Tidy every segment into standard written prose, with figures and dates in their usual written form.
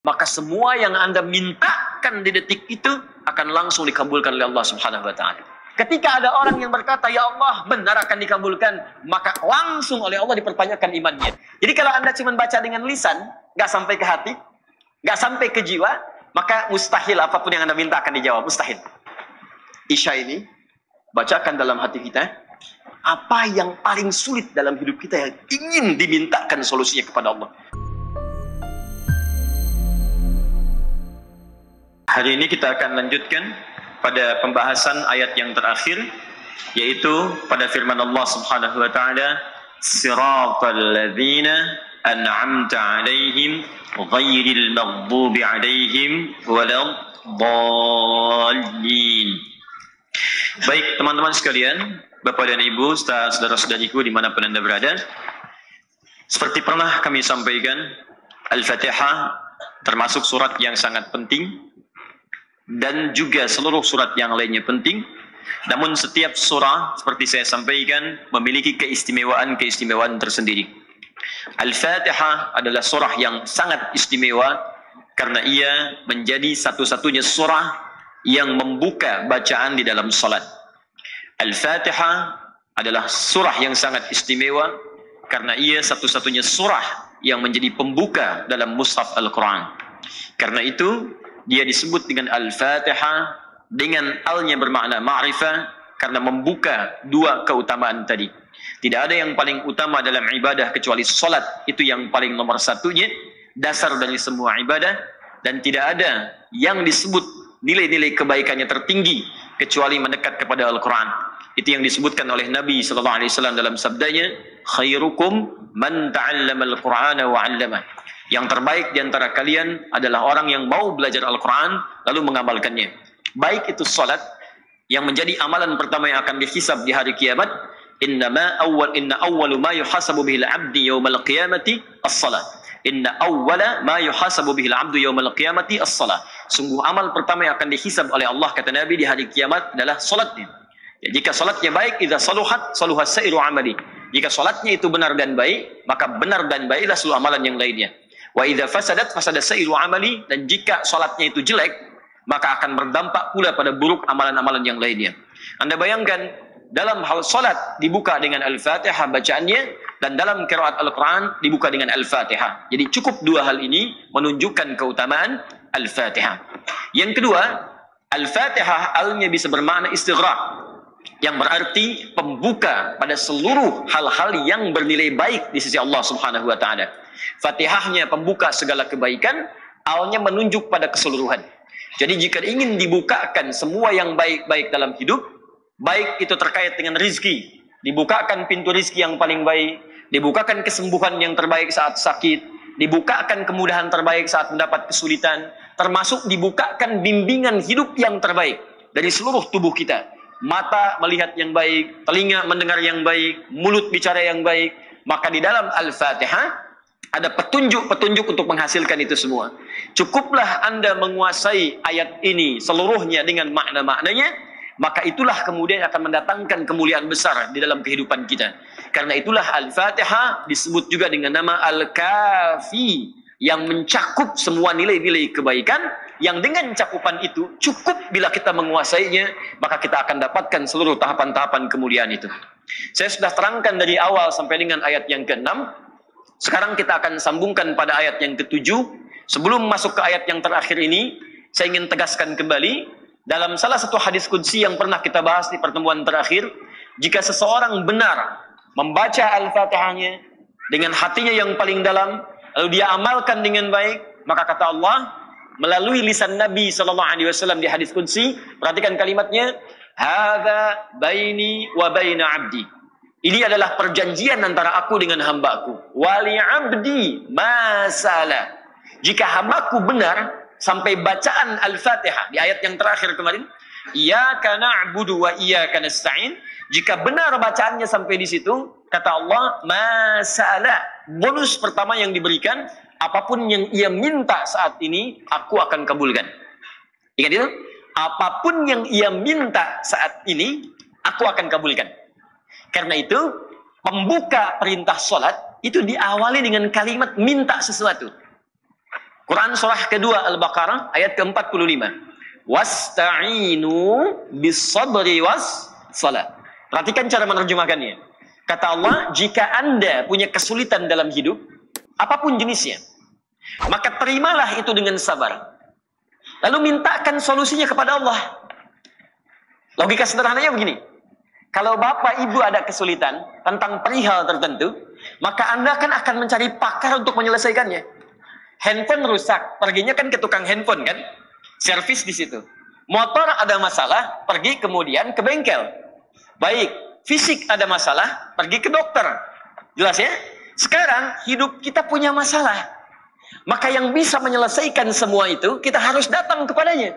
maka semua yang Anda mintakan di detik itu akan langsung dikabulkan oleh Allah Subhanahu wa taala. Ketika ada orang yang berkata, "Ya Allah, benar akan dikabulkan," maka langsung oleh Allah dipertanyakan imannya. Jadi kalau Anda cuma baca dengan lisan, nggak sampai ke hati, nggak sampai ke jiwa, maka mustahil apapun yang Anda minta akan dijawab, mustahil. Isya ini, bacakan dalam hati kita, apa yang paling sulit dalam hidup kita yang ingin dimintakan solusinya kepada Allah. Hari ini kita akan lanjutkan pada pembahasan ayat yang terakhir, yaitu pada firman Allah Subhanahu wa taala, "Siratal ladzina an'amta 'alaihim ghairil maghdubi 'alaihim waladdallin." Baik teman-teman sekalian, Bapak dan Ibu, saudara-saudariku dimanapun Anda berada, seperti pernah kami sampaikan, Al-Fatihah termasuk surat yang sangat penting, dan juga seluruh surat yang lainnya penting. Namun setiap surah, seperti saya sampaikan, memiliki keistimewaan-keistimewaan tersendiri. Al-Fatihah adalah surah yang sangat istimewa karena ia menjadi satu-satunya surah yang membuka bacaan di dalam salat. Al-Fatihah adalah surah yang sangat istimewa karena ia satu-satunya surah yang menjadi pembuka dalam mushaf Al-Quran. Karena itu dia disebut dengan Al-Fatihah, dengan al-nya bermakna ma'rifah, karena membuka dua keutamaan tadi. Tidak ada yang paling utama dalam ibadah kecuali salat, itu yang paling nomor satunya, dasar dari semua ibadah, dan tidak ada yang disebut nilai-nilai kebaikannya tertinggi kecuali mendekat kepada Al-Quran. Itu yang disebutkan oleh Nabi SAW dalam sabdanya, "Khairukum man ta'allama al-Qur'ana wa 'allamah." Yang terbaik di antara kalian adalah orang yang mau belajar Al-Quran lalu mengamalkannya. Baik itu salat yang menjadi amalan pertama yang akan dihisab di hari kiamat. Inna awwalu ma yuhasabu bihil 'abdi yaumal qiyamati as-salat. Inna awwala ma yuhasabu bihil 'abdu yaumal qiyamati as-salat. Sungguh amal pertama yang akan dihisab oleh Allah, kata Nabi, di hari kiamat adalah salatnya. Ya, jika salatnya baik, idza saluhat saluha sa'iru amali. Jika salatnya itu benar dan baik, maka benar dan baiklah seluruh amalan yang lainnya. Wa idza fasadat fasada sa'iru amali, dan jika salatnya itu jelek, maka akan berdampak pula pada buruk amalan-amalan yang lainnya. Anda bayangkan, dalam hal salat dibuka dengan Al-Fatihah bacaannya, dan dalam qiraat Al-Quran dibuka dengan Al-Fatihah. Jadi cukup dua hal ini menunjukkan keutamaan Al-Fatihah. Yang kedua, Al-Fatihah al-nya bisa bermakna istighraq, yang berarti pembuka pada seluruh hal-hal yang bernilai baik di sisi Allah Subhanahu wa taala. Fatihahnya pembuka segala kebaikan, al-nya menunjuk pada keseluruhan. Jadi jika ingin dibukakan semua yang baik-baik dalam hidup, baik itu terkait dengan rizki, dibukakan pintu rizki yang paling baik, dibukakan kesembuhan yang terbaik saat sakit, dibukakan kemudahan terbaik saat mendapat kesulitan, termasuk dibukakan bimbingan hidup yang terbaik dari seluruh tubuh kita. Mata melihat yang baik, telinga mendengar yang baik, mulut bicara yang baik. Maka di dalam Al-Fatihah ada petunjuk-petunjuk untuk menghasilkan itu semua. Cukuplah Anda menguasai ayat ini seluruhnya dengan makna-maknanya, maka itulah kemudian akan mendatangkan kemuliaan besar di dalam kehidupan kita. Karena itulah Al-Fatihah disebut juga dengan nama Al-Kafi, yang mencakup semua nilai-nilai kebaikan, yang dengan cakupan itu cukup bila kita menguasainya, maka kita akan dapatkan seluruh tahapan-tahapan kemuliaan itu. Saya sudah terangkan dari awal sampai dengan ayat yang ke-6. Sekarang kita akan sambungkan pada ayat yang ke-7. Sebelum masuk ke ayat yang terakhir ini, saya ingin tegaskan kembali, dalam salah satu hadis qudsi yang pernah kita bahas di pertemuan terakhir, jika seseorang benar membaca Al-Fatihahnya dengan hatinya yang paling dalam, lalu dia amalkan dengan baik, maka kata Allah melalui lisan Nabi SAW di hadis qudsi, perhatikan kalimatnya, "Hadza baini wa baina 'abdi." Ini adalah perjanjian antara aku dengan hambaku. "Wali 'abdi ma sala." Jika hambaku benar sampai bacaan Al-Fatihah di ayat yang terakhir kemarin, "Iyyaka na'budu wa iyyaka nasta'in." Jika benar bacaannya sampai di situ, kata Allah, "Ma sala." Bonus pertama yang diberikan, apapun yang ia minta saat ini, aku akan kabulkan. Ingat itu? Apapun yang ia minta saat ini, aku akan kabulkan. Karena itu, pembuka perintah sholat, itu diawali dengan kalimat minta sesuatu. Quran surah kedua Al-Baqarah ayat ke-45. Wasta'inu bis-sabri was-salat. Perhatikan cara menerjemahkannya. Kata Allah, jika Anda punya kesulitan dalam hidup, apapun jenisnya, maka terimalah itu dengan sabar. Lalu mintakan solusinya kepada Allah. Logika sederhananya begini. Kalau bapak ibu ada kesulitan tentang perihal tertentu, maka Anda kan akan mencari pakar untuk menyelesaikannya. Handphone rusak, perginya kan ke tukang handphone kan? Servis di situ. Motor ada masalah, pergi kemudian ke bengkel. Baik, fisik ada masalah, pergi ke dokter. Jelas ya? Sekarang hidup kita punya masalah. Maka yang bisa menyelesaikan semua itu, kita harus datang kepadanya.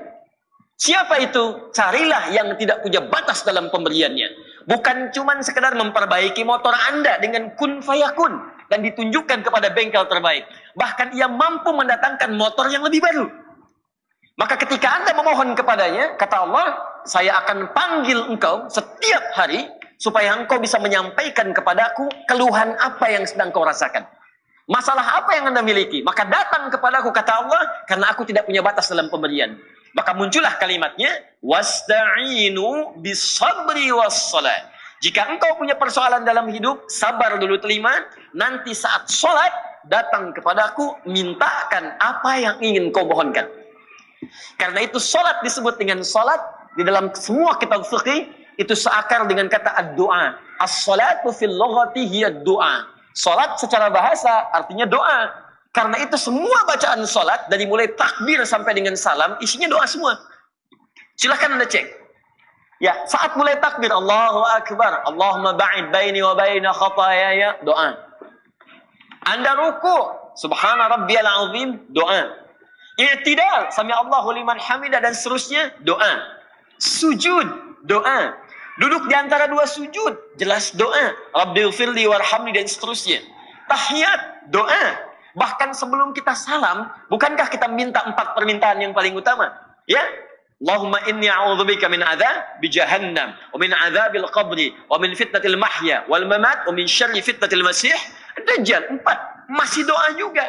Siapa itu? Carilah yang tidak punya batas dalam pemberiannya. Bukan cuma sekedar memperbaiki motor Anda dengan kun fayakun dan ditunjukkan kepada bengkel terbaik. Bahkan ia mampu mendatangkan motor yang lebih baru. Maka ketika Anda memohon kepadanya, kata Allah, saya akan panggil engkau setiap hari supaya engkau bisa menyampaikan kepadaku keluhan apa yang sedang kau rasakan. Masalah apa yang Anda miliki? Maka datang kepadaku, kata Allah, karena aku tidak punya batas dalam pemberian. Maka muncullah kalimatnya, wasta'inu bis-sabri was-salat. Jika engkau punya persoalan dalam hidup, sabar dulu terima. Nanti saat sholat, datang kepadaku, mintakan apa yang ingin kau mohonkan. Karena itu sholat disebut dengan sholat. Di dalam semua kitab fikih, itu seakar dengan kata ad-du'a. As-salatu fil lughati hiya ad-du'a. Sholat secara bahasa artinya doa. Karena itu semua bacaan sholat, dari mulai takbir sampai dengan salam, isinya doa semua. Silahkan Anda cek. Ya, saat mulai takbir, Allahu Akbar, Allahumma ba'id baini wa baina khatayaya, doa. Anda ruku, subhana rabbiyal azim, doa. I'tidal, sami Allahu liman hamidah, dan seterusnya, doa. Sujud, doa. Duduk di antara dua sujud, jelas doa. Rabbighfirli warhamni, dan seterusnya. Tahiyat, doa. Bahkan sebelum kita salam, bukankah kita minta 4 permintaan yang paling utama? Ya, Allahumma inni a'udzubika min adzabi jahannam, wa min adzabil qabri, wa min fitnatil mahya wal mamat, wa min syarri fitnatil masih dajjal. 4. Masih doa juga.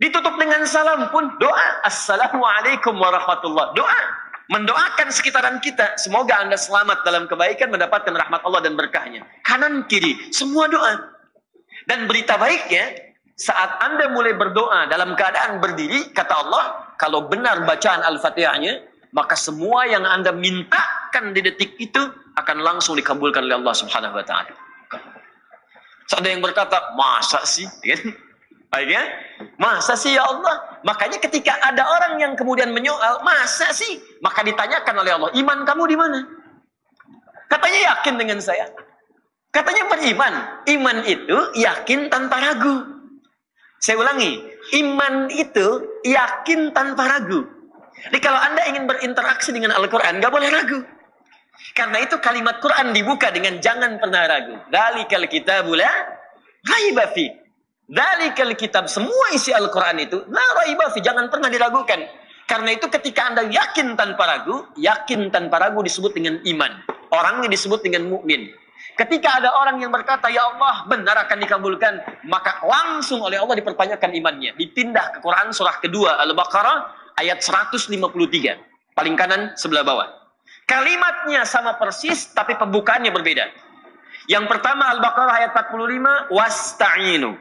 Ditutup dengan salam pun doa. Assalamualaikum warahmatullahi. Doa. Mendoakan sekitaran kita, semoga Anda selamat dalam kebaikan, mendapatkan rahmat Allah dan berkahnya. Kanan kiri, semua doa. Dan berita baiknya, saat Anda mulai berdoa dalam keadaan berdiri, kata Allah, kalau benar bacaan Al-Fatihahnya, maka semua yang Anda mintakan di detik itu akan langsung dikabulkan oleh Allah Subhanahu wa taala. Ada yang berkata, "Masa sih?" Akhirnya, "Masa sih ya Allah?" Makanya ketika ada orang yang kemudian menyoal, "Masa sih?" Maka ditanyakan oleh Allah, "Iman kamu di mana?" Katanya, "Yakin dengan saya." Katanya beriman. Iman itu yakin tanpa ragu. Saya ulangi, iman itu yakin tanpa ragu. Jadi kalau Anda ingin berinteraksi dengan Al-Quran, nggak boleh ragu. Karena itu kalimat Quran dibuka dengan jangan pernah ragu. Dzalikal kitabu la raiba fi. Dzalikal kitab, semua isi Al-Quran itu la raiba fi, jangan pernah diragukan. Karena itu ketika Anda yakin tanpa ragu disebut dengan iman. Orangnya disebut dengan mukmin. Ketika ada orang yang berkata, "Ya Allah, benar akan dikabulkan," maka langsung oleh Allah dipertanyakan imannya. Dipindah ke Quran surah kedua Al-Baqarah ayat 153. Paling kanan sebelah bawah. Kalimatnya sama persis, tapi pembukaannya berbeda. Yang pertama Al-Baqarah ayat 45, wasta'inu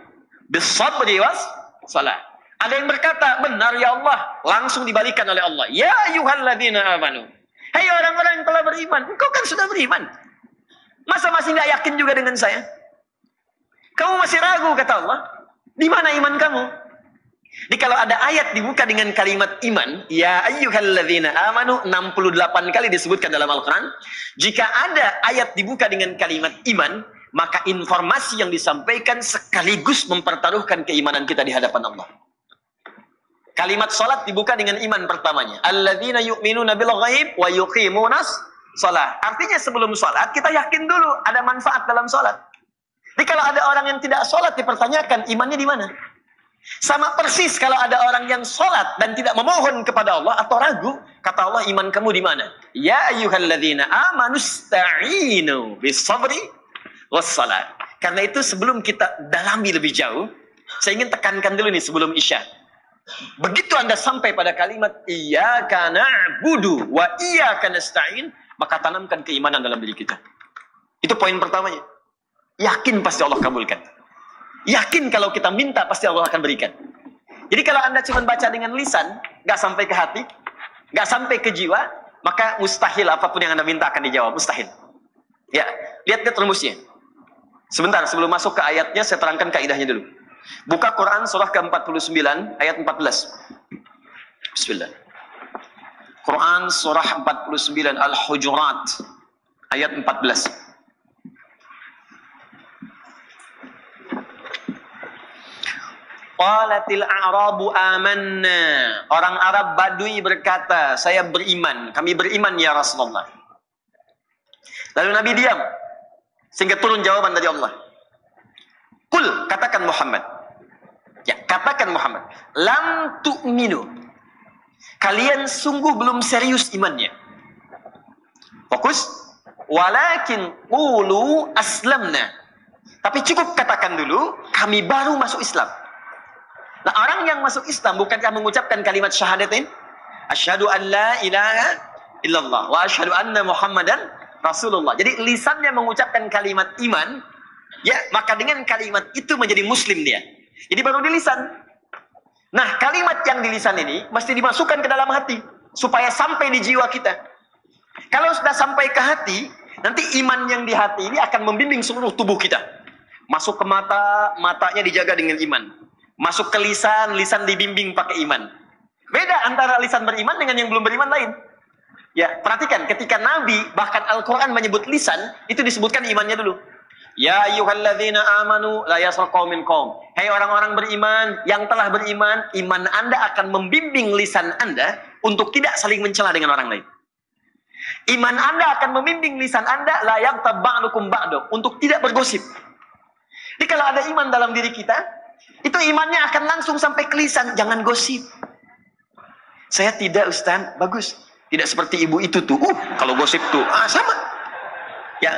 bis-sabri was-salat. Ada yang berkata, "Benar ya Allah," langsung dibalikan oleh Allah. "Ya ayyuhalladzina amanu." Hai orang-orang yang telah beriman, engkau kan sudah beriman. Masa masih nggak yakin juga dengan saya? Kamu masih ragu, kata Allah. Di mana iman kamu? Jadi kalau ada ayat dibuka dengan kalimat iman, ya ayyuhalladzina amanu, 68 kali disebutkan dalam Al-Quran. Jika ada ayat dibuka dengan kalimat iman, maka informasi yang disampaikan sekaligus mempertaruhkan keimanan kita di hadapan Allah. Kalimat salat dibuka dengan iman pertamanya. Alladzina yu'minuna bil ghaib wa yuqimunas salat. Artinya sebelum salat kita yakin dulu ada manfaat dalam salat. Jadi kalau ada orang yang tidak salat dipertanyakan imannya di mana? Sama persis kalau ada orang yang salat dan tidak memohon kepada Allah atau ragu, kata Allah, iman kamu di mana? Ya ayyuhalladzina amanu sta'inu bis sabri was salat. Karena itu sebelum kita dalami lebih jauh, saya ingin tekankan dulu nih sebelum Isya. Begitu Anda sampai pada kalimat iyyaka na'budu wa iyyaka nasta'in, maka tanamkan keimanan dalam diri kita. Itu poin pertamanya. Yakin pasti Allah kabulkan. Yakin kalau kita minta pasti Allah akan berikan. Jadi kalau Anda cuma baca dengan lisan, nggak sampai ke hati, nggak sampai ke jiwa, maka mustahil apapun yang Anda minta akan dijawab. Mustahil. Ya, lihat rumusnya. Sebentar, sebelum masuk ke ayatnya, saya terangkan kaidahnya dulu. Buka Quran surah ke-49 ayat 14. Bismillah. Quran surah 49 Al-Hujurat ayat 14. Qalatil a'rabu amanna. Orang Arab Badui berkata, saya beriman, kami beriman ya Rasulullah. Lalu Nabi diam sehingga turun jawaban dari Allah. Qul, katakan Muhammad. Ya, katakan Muhammad, lam tu'minu. Kalian sungguh belum serius imannya. Fokus. Walakin qulu aslamna. Tapi cukup katakan dulu, kami baru masuk Islam. Nah, orang yang masuk Islam bukankah mengucapkan kalimat syahadatain? Asyhadu an la ilaha illallah wa asyhadu anna Muhammadan Rasulullah. Jadi lisannya mengucapkan kalimat iman, ya, maka dengan kalimat itu menjadi muslim dia. Jadi baru di lisan. Nah, kalimat yang di lisan ini mesti dimasukkan ke dalam hati supaya sampai di jiwa kita. Kalau sudah sampai ke hati, nanti iman yang di hati ini akan membimbing seluruh tubuh kita. Masuk ke mata, matanya dijaga dengan iman. Masuk ke lisan, lisan dibimbing pakai iman. Beda antara lisan beriman dengan yang belum beriman lain. Ya, perhatikan ketika Nabi bahkan Al-Quran menyebut lisan, itu disebutkan imannya dulu. Ya ayyuhalladzina amanu la yasraq qaumin qaum. Hai orang-orang beriman yang telah beriman, iman Anda akan membimbing lisan Anda untuk tidak saling mencela dengan orang lain. Iman Anda akan membimbing lisan Anda la yaghtab ba'dukum ba'du, untuk tidak bergosip. Jadi kalau ada iman dalam diri kita, itu imannya akan langsung sampai ke lisan, jangan gosip. Saya tidak, Ustaz, bagus. Tidak seperti ibu itu tuh. Kalau gosip tuh sama. Ya.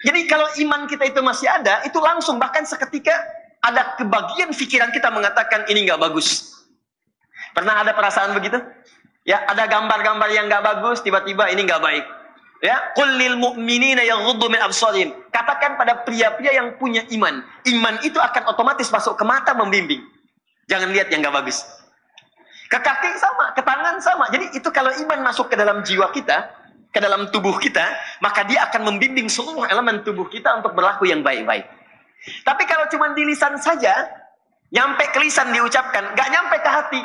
Jadi kalau iman kita itu masih ada, itu langsung bahkan seketika ada kebagian pikiran kita mengatakan ini nggak bagus. Pernah ada perasaan begitu? Ya, ada gambar-gambar yang nggak bagus, tiba-tiba ini nggak baik. Ya, qul lil mu'minina yaghuddu min absarihim. Katakan pada pria-pria yang punya iman, iman itu akan otomatis masuk ke mata membimbing. Jangan lihat yang nggak bagus. Ke kaki sama, ke tangan sama. Jadi itu kalau iman masuk ke dalam jiwa kita, ke dalam tubuh kita, maka dia akan membimbing seluruh elemen tubuh kita untuk berlaku yang baik-baik. Tapi kalau cuma di lisan saja, nyampe ke lisan diucapkan, nggak nyampe ke hati.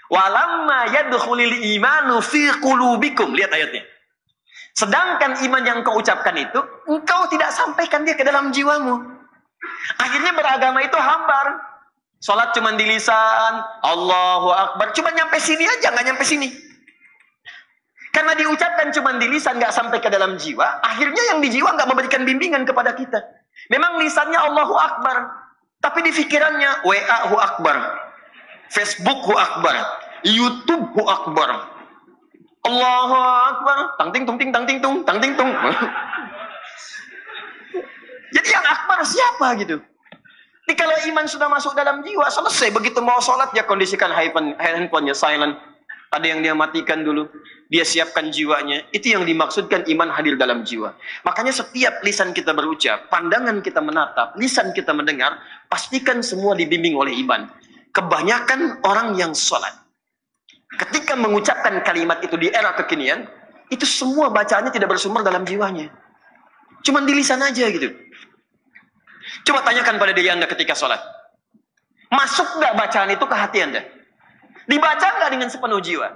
Walamma yadkhulul imanu fi qulubikum. Lihat ayatnya. Sedangkan iman yang kau ucapkan itu, engkau tidak sampaikan dia ke dalam jiwamu. Akhirnya beragama itu hambar. Salat cuma di lisan, Allahu Akbar, cuma nyampe sini aja, nggak nyampe sini. Karena diucapkan cuma di lisan, nggak sampai ke dalam jiwa, akhirnya yang di jiwa nggak memberikan bimbingan kepada kita. Memang lisannya Allahu Akbar, tapi di pikirannya WA hu Akbar, Facebook hu Akbar, YouTube hu Akbar, Allahu Akbar, tang ting tung ting tang ting tung tang ting tung. Jadi yang Akbar siapa gitu? Jadi kalau iman sudah masuk dalam jiwa, selesai. Begitu mau sholat, dia kondisikan handphonenya silent. Ada yang dia matikan dulu. Dia siapkan jiwanya. Itu yang dimaksudkan iman hadir dalam jiwa. Makanya setiap lisan kita berucap, pandangan kita menatap, lisan kita mendengar, pastikan semua dibimbing oleh iman. Kebanyakan orang yang sholat, ketika mengucapkan kalimat itu di era kekinian, itu semua bacaannya tidak bersumber dalam jiwanya. Cuman di lisan aja gitu. Coba tanyakan pada diri Anda ketika sholat. Masuk nggak bacaan itu ke hati Anda? Dibaca nggak dengan sepenuh jiwa?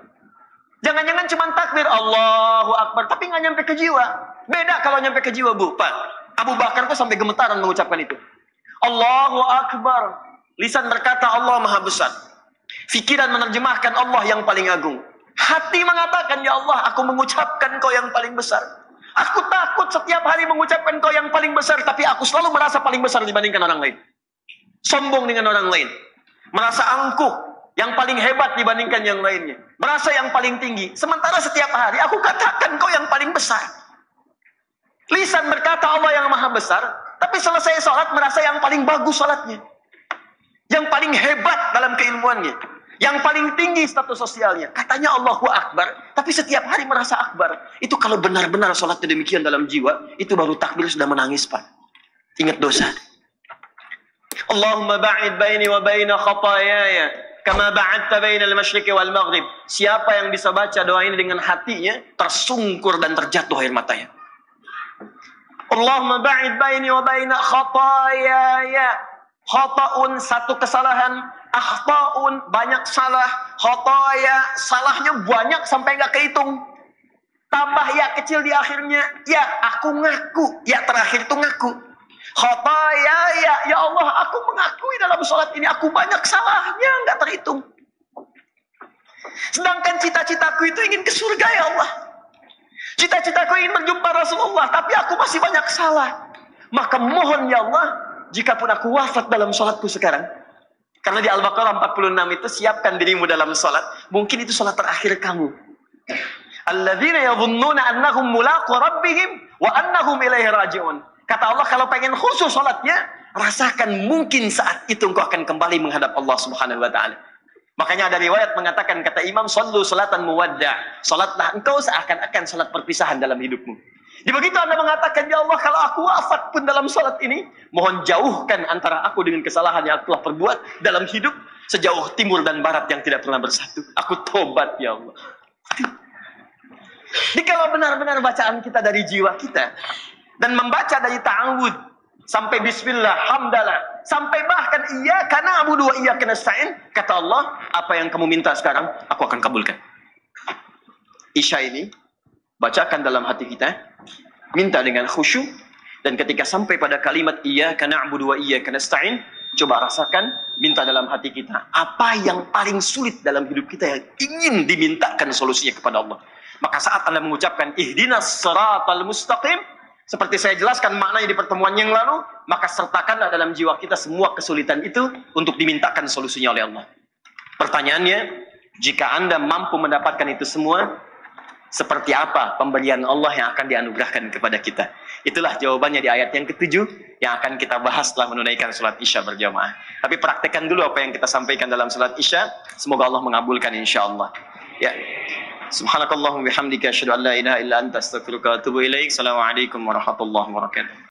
Jangan-jangan cuma takbir Allahu Akbar, tapi nggak nyampe ke jiwa. Beda kalau nyampe ke jiwa, Bu. Pak, Abu Bakar tuh sampai gemetaran mengucapkan itu. Allahu Akbar. Lisan berkata Allah Maha Besar. Pikiran menerjemahkan Allah yang paling agung. Hati mengatakan, ya Allah, aku mengucapkan Kau yang paling besar. Aku takut setiap hari mengucapkan Kau yang paling besar, tapi aku selalu merasa paling besar dibandingkan orang lain. Sombong dengan orang lain. Merasa angkuh. Yang paling hebat dibandingkan yang lainnya. Merasa yang paling tinggi. Sementara setiap hari aku katakan Kau yang paling besar. Lisan berkata Allah yang Maha Besar, tapi selesai sholat merasa yang paling bagus sholatnya. Yang paling hebat dalam keilmuannya. Yang paling tinggi status sosialnya. Katanya Allahu Akbar, tapi setiap hari merasa akbar. Itu kalau benar-benar sholatnya demikian dalam jiwa, itu baru takbir sudah menangis, Pak. Ingat dosa. Allahumma ba'id baini wa baina khatayaya kama ba'adta baina al-masyriqi wal maghrib. Siapa yang bisa baca doa ini dengan hatinya, tersungkur dan terjatuh air matanya. Allahumma ba'id baini wa baina khatayaya. Khata'un, satu kesalahan. Akhta'un, banyak salah. Khataya, salahnya banyak sampai nggak kehitung. Tambah ya kecil di akhirnya. Ya, aku ngaku. Ya, terakhir itu ngaku. Khataya, ya Allah, aku mengakui dalam sholat ini aku banyak salahnya, nggak terhitung. Sedangkan cita-citaku itu ingin ke surga, ya Allah. Cita-citaku ingin berjumpa Rasulullah, tapi aku masih banyak salah. Maka mohon ya Allah, jikapun aku wafat dalam sholatku sekarang, karena di Al-Baqarah 46 itu, siapkan dirimu dalam sholat. Mungkin itu sholat terakhir kamu. Alladzina yadhunnuna annahum mulaqu rabbihim wa annahum ilaihi raji'un. Kata Allah, kalau pengen khusus sholatnya, rasakan mungkin saat itu engkau akan kembali menghadap Allah Subhanahu wa ta'ala. Makanya ada riwayat mengatakan, kata Imam, sallu salatan muwadda'. Salatlah engkau seakan-akan salat perpisahan dalam hidupmu. Di begitu Anda mengatakan, ya Allah, kalau aku wafat pun dalam salat ini, mohon jauhkan antara aku dengan kesalahan yang aku telah perbuat dalam hidup, sejauh timur dan barat yang tidak pernah bersatu. Aku tobat, ya Allah. Jadi kalau benar-benar bacaan kita dari jiwa kita, dan membaca dari ta'awud sampai bismillah, hamdalah, sampai bahkan iyyaka na'budu wa iyyaka nasta'in, kata Allah, apa yang kamu minta sekarang aku akan kabulkan. Isya ini bacakan dalam hati kita, minta dengan khusyuk, dan ketika sampai pada kalimat iyyaka na'budu wa iyyaka nasta'in, coba rasakan, minta dalam hati kita apa yang paling sulit dalam hidup kita yang ingin dimintakan solusinya kepada Allah. Maka saat Anda mengucapkan ihdinas siratal mustaqim, seperti saya jelaskan maknanya di pertemuan yang lalu, maka sertakanlah dalam jiwa kita semua kesulitan itu untuk dimintakan solusinya oleh Allah. Pertanyaannya, jika Anda mampu mendapatkan itu semua, seperti apa pemberian Allah yang akan dianugerahkan kepada kita? Itulah jawabannya di ayat yang ke-7 yang akan kita bahas setelah menunaikan salat Isya berjamaah. Tapi praktekkan dulu apa yang kita sampaikan dalam salat Isya. Semoga Allah mengabulkan insyaallah. Ya. Subhanakallahumma bihamdika asyhadu an la ilaha illa anta astaghfiruka wa atubu ilaik. Assalamualaikum warahmatullahi wabarakatuh.